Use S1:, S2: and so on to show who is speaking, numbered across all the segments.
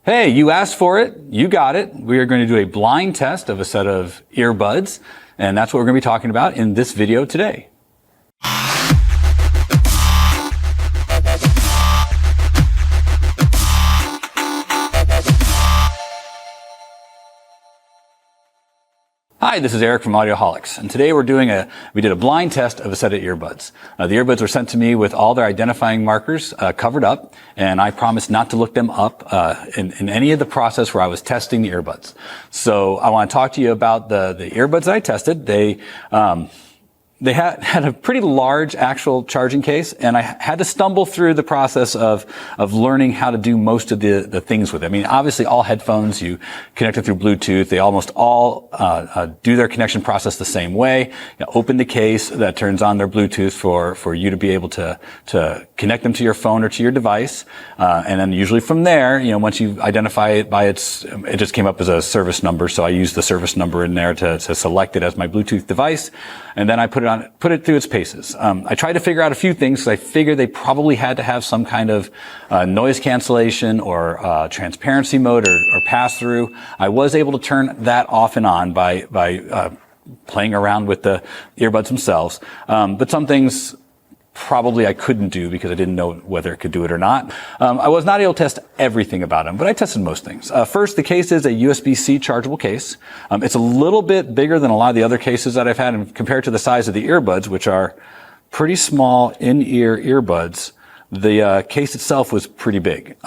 S1: Hey, you asked for it. You got it. We are going to do a blind test of a set of earbuds, and that's what we're going to be talking about in this video today. Hi, this is Eric from Audioholics, and today we did a blind test of a set of earbuds. The earbuds were sent to me with all their identifying markers covered up, and I promised not to look them up in any of the process where I was testing the earbuds. So I want to talk to you about the earbuds that I tested. They had a pretty large actual charging case, and I had to stumble through the process of learning how to do most of the things with it. I mean, obviously all headphones, you connect it through Bluetooth. They almost all do their connection process the same way. You open the case, that turns on their Bluetooth for you to be able to connect them to your phone or to your device. And then usually from there, once you identify it by it just came up as a service number, so I used the service number in there to select it as my Bluetooth device. And then I put it through its paces. I tried to figure out a few things because I figured they probably had to have some kind of noise cancellation or transparency mode or pass through. I was able to turn that off and on by playing around with the earbuds themselves. But some things probably I couldn't do because I didn't know whether it could do it or not. I was not able to test everything about them, but I tested most things. First, the case is a USB-C chargeable case. It's a little bit bigger than a lot of the other cases that I've had, and compared to the size of the earbuds, which are pretty small in-ear earbuds, the case itself was pretty big.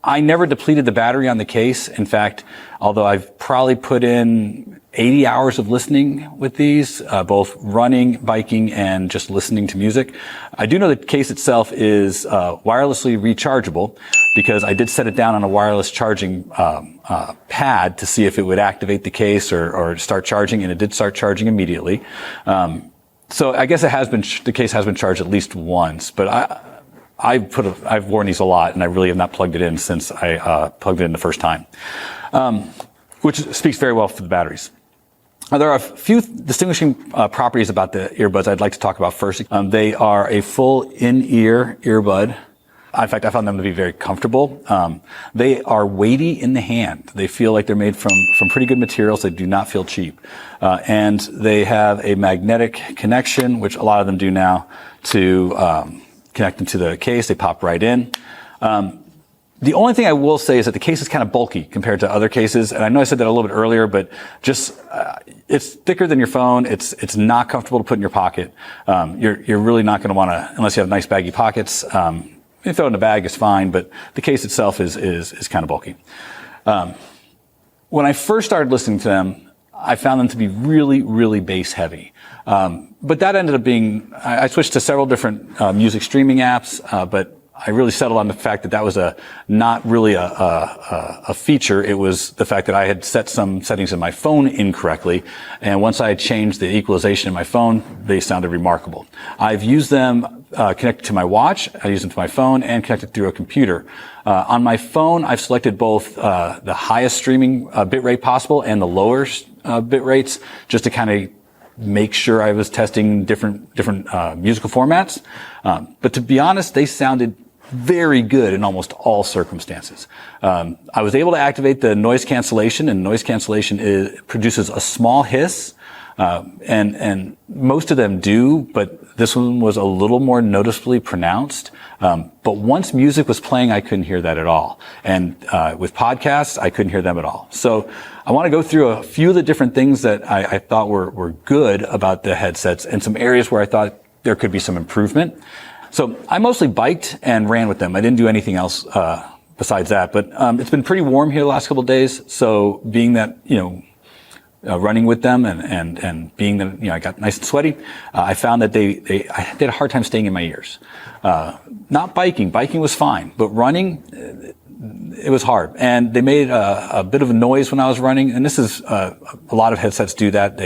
S1: I never depleted the battery on the case. In fact, although I've probably put in 80 hours of listening with these, both running, biking, and just listening to music. I do know the case itself is wirelessly rechargeable because I did set it down on a wireless charging pad to see if it would activate the case or start charging, and it did start charging immediately. So I guess the case has been charged at least once, but I've worn these a lot, and I really have not plugged it in since I plugged it in the first time, which speaks very well for the batteries. There are a few distinguishing properties about the earbuds I'd like to talk about first. They are a full in-ear earbud. In fact, I found them to be very comfortable. They are weighty in the hand. They feel like they're made from pretty good materials. They do not feel cheap. And they have a magnetic connection, which a lot of them do now, to connect them to the case. They pop right in. The only thing I will say is that the case is kind of bulky compared to other cases. And I know I said that a little bit earlier, but just, it's thicker than your phone. It's not comfortable to put in your pocket. You're really not going to want to, unless you have nice baggy pockets. You throw it in a bag, it's fine, but the case itself is kind of bulky. When I first started listening to them, I found them to be really, really bass heavy. But that ended up being, I switched to several different music streaming apps, but I really settled on the fact that was not really a feature. It was the fact that I had set some settings in my phone incorrectly, and once I had changed the equalization in my phone, they sounded remarkable. I've used them connected to my watch, I use them to my phone, and connected through a computer. On my phone, I've selected both the highest streaming bitrate possible and the lower bit rates, just to kind of make sure I was testing different musical formats. But to be honest, they sounded very good in almost all circumstances. I was able to activate the noise cancellation, and noise cancellation produces a small hiss, and most of them do, but this one was a little more noticeably pronounced. But once music was playing, I couldn't hear that at all. And with podcasts, I couldn't hear them at all. So I want to go through a few of the different things that I thought were good about the headsets, and some areas where I thought there could be some improvement. So I mostly biked and ran with them. I didn't do anything else besides that. But it's been pretty warm here the last couple of days. So being that, running with them and being that, I got nice and sweaty, I found that I had a hard time staying in my ears. Not biking. Biking was fine. But running, it was hard. And they made a bit of a noise when I was running. And this is, a lot of headsets do that.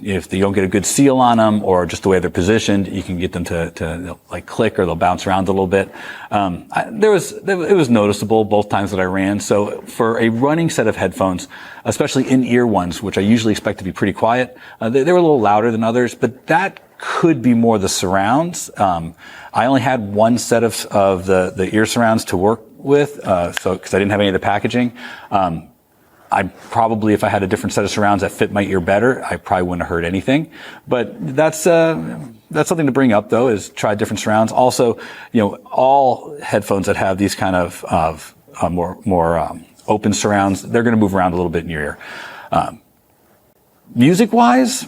S1: If you don't get a good seal on them, or just the way they're positioned, you can get them to like click, or they'll bounce around a little bit. It was noticeable both times that I ran. So for a running set of headphones, especially in-ear ones, which I usually expect to be pretty quiet, they were a little louder than others, but that could be more the surrounds. I only had one set of the ear surrounds to work with, because I didn't have any of the packaging. I probably, if I had a different set of surrounds that fit my ear better, I probably wouldn't have heard anything. But that's something to bring up, though, is try different surrounds. Also, all headphones that have these kind of more open surrounds, they're going to move around a little bit in your ear. Music-wise,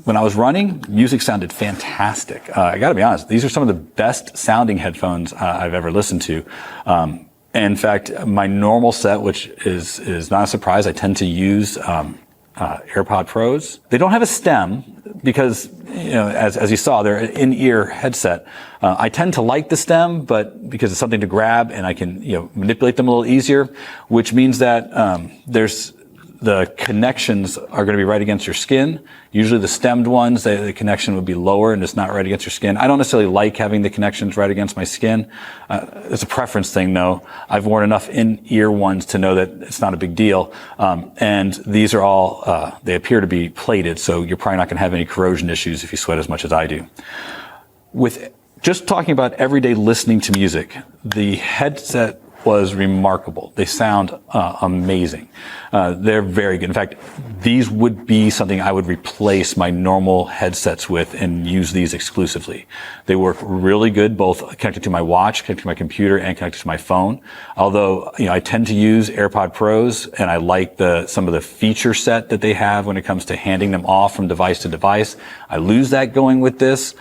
S1: when I was running, music sounded fantastic. I got to be honest; these are some of the best sounding headphones I've ever listened to. In fact, my normal set, which is not a surprise, I tend to use AirPod Pros. They don't have a stem because, as you saw, they're an in-ear headset. I tend to like the stem, but because it's something to grab and I can, manipulate them a little easier, which means that the connections are going to be right against your skin. Usually the stemmed ones, the connection would be lower and it's not right against your skin. I don't necessarily like having the connections right against my skin. It's a preference thing, though. I've worn enough in-ear ones to know that it's not a big deal. And these are all, they appear to be plated, so you're probably not going to have any corrosion issues if you sweat as much as I do. With just talking about everyday listening to music, the headset was remarkable. They sound amazing. They're very good. In fact, these would be something I would replace my normal headsets with and use these exclusively. They work really good, both connected to my watch, connected to my computer, and connected to my phone. Although, I tend to use AirPod Pros, and I like some of the feature set that they have when it comes to handing them off from device to device. I lose that going with this.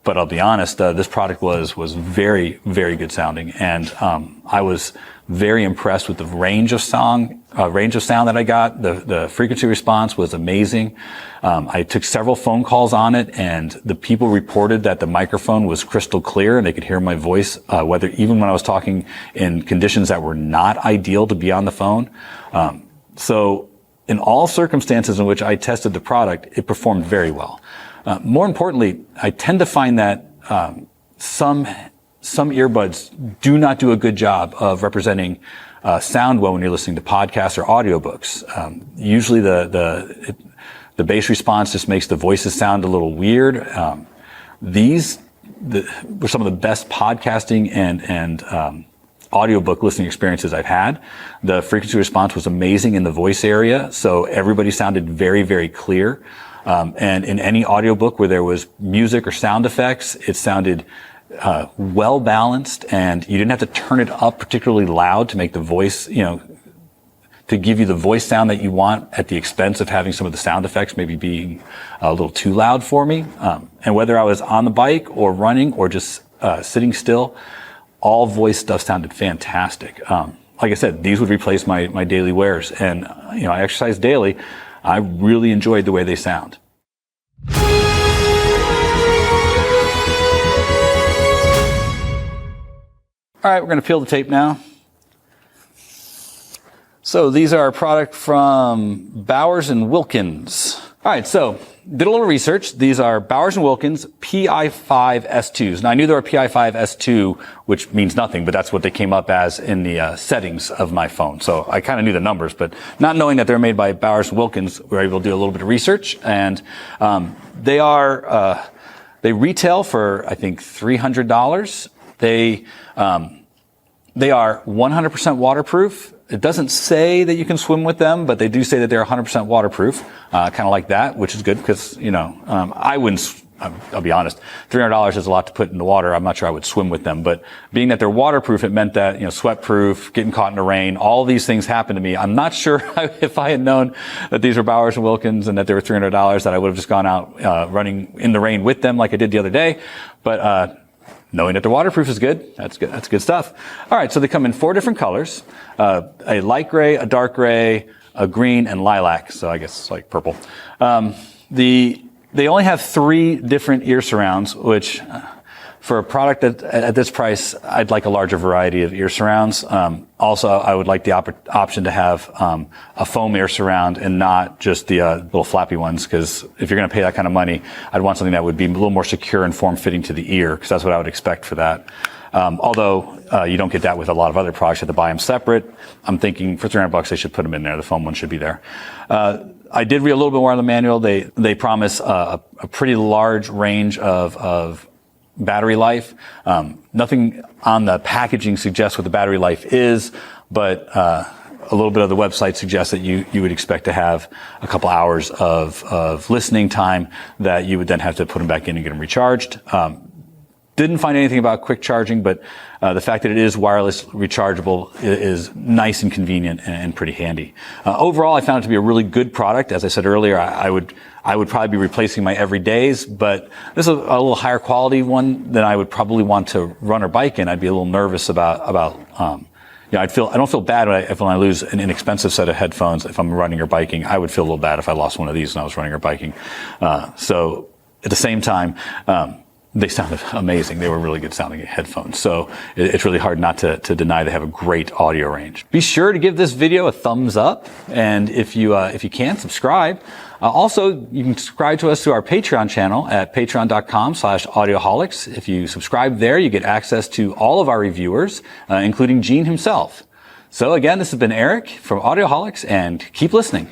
S1: But I'll be honest, this product was very, very good sounding, and I was very impressed with the range of sound that I got. The frequency response was amazing. I took several phone calls on it, and the people reported that the microphone was crystal clear, and they could hear my voice, even when I was talking in conditions that were not ideal to be on the phone. So in all circumstances in which I tested the product, it performed very well. More importantly, I tend to find that some earbuds do not do a good job of representing sound well when you're listening to podcasts or audiobooks. Usually the bass response just makes the voices sound a little weird. These were some of the best podcasting and audiobook listening experiences I've had. The frequency response was amazing in the voice area, so everybody sounded very, very clear. And in any audiobook where there was music or sound effects, it sounded well balanced, and you didn't have to turn it up particularly loud to make the voice, to give you the voice sound that you want at the expense of having some of the sound effects maybe being a little too loud for me. And whether I was on the bike or running or just sitting still, all voice stuff sounded fantastic. Like I said, these would replace my daily wears, and I exercise daily. I really enjoyed the way they sound. All right, we're going to peel the tape now. So these are a product from Bowers and Wilkins. All right, so did a little research. These are Bowers and Wilkins Pi5 S2s. Now, I knew there were Pi5 S2, which means nothing, but that's what they came up as in the settings of my phone. So I kind of knew the numbers, but not knowing that they're made by Bowers and Wilkins, we were able to do a little bit of research. And they retail for, I think, $300. They are 100% waterproof. It doesn't say that you can swim with them, but they do say that they're 100% waterproof, kind of like that, which is good because, I wouldn't, I'll be honest, $300 is a lot to put in the water. I'm not sure I would swim with them, but being that they're waterproof, it meant that, sweat-proof, getting caught in the rain, all these things happen to me. I'm not sure if I had known that these were Bowers and Wilkins and that they were $300 that I would have just gone out, running in the rain with them like I did the other day. But, knowing that they're waterproof is good. That's good. That's good stuff. All right. So they come in 4 different colors, a light gray, a dark gray, a green, and lilac. So I guess it's like purple. They only have 3 different ear surrounds, which for a product at this price, I'd like a larger variety of ear surrounds. Also, I would like the option to have a foam ear surround and not just the little flappy ones, because if you're going to pay that kind of money, I'd want something that would be a little more secure and form-fitting to the ear, because that's what I would expect for that. Although you don't get that with a lot of other products. You have to buy them separate. I'm thinking for $300 they should put them in there. The foam one should be there. I did read a little bit more on the manual. They promise a pretty large range of battery life. Nothing on the packaging suggests what the battery life is, but a little bit of the website suggests that you would expect to have a couple hours of listening time that you would then have to put them back in and get them recharged. Didn't find anything about quick charging, but the fact that it is wireless rechargeable is nice and convenient and pretty handy. Overall, I found it to be a really good product. As I said earlier, I would probably be replacing my everydays, but this is a little higher quality one than I would probably want to run or bike in. I'd be a little nervous about I don't feel bad when I lose an inexpensive set of headphones if I'm running or biking. I would feel a little bad if I lost one of these when I was running or biking. So at the same time, they sounded amazing. They were really good sounding headphones. So it's really hard not to deny they have a great audio range. Be sure to give this video a thumbs up. And if you can, subscribe. Also, you can subscribe to us through our Patreon channel at patreon.com/audioholics. If you subscribe there, you get access to all of our reviewers, including Gene himself. So again, this has been Eric from Audioholics, and keep listening.